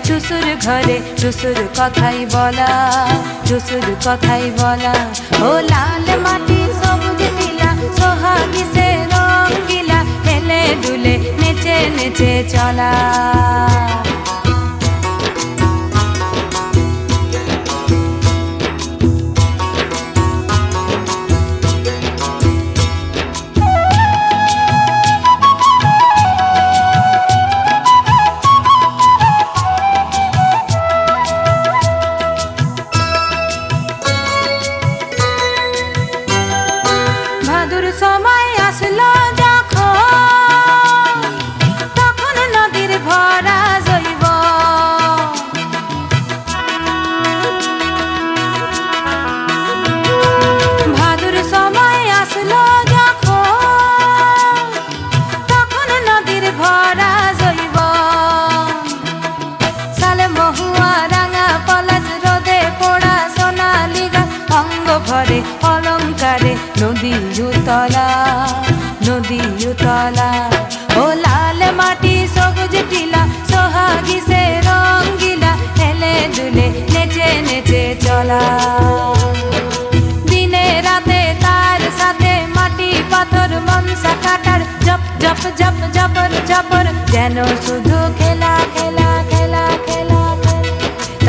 টুসুর ঘরে টুসুর কথাই বলা, টুসুর কথাই বলা। ও লাল মাটি সবুজ টিলা সোহাগী সে রঙ্গিলা, হেলে দুলে নেচে নেচে চলা। ভাদুর সময় আসলো যখন, তখন নদীর ভরা জৈব। ভাদুর সময় আসলো যখন, তখন নদীর ভরা জৈব। সালে মহুয়া রাঙা পলাশ রোদে পোড়া সোনালি গাছ, অঙ্গ ভরে অলঙ্কারে নদী উতলা, নদী উতলা। ও লাল মাটি সবুজ টিলা সোহাগী সে রঙ্গিলা, হেলে দুলে নেচে নেচে চলা। দিনে রাতে তার সাথে মাটি পাথর মনসা কাটার জপ জপ জপ জপর জপর, যেন শুধু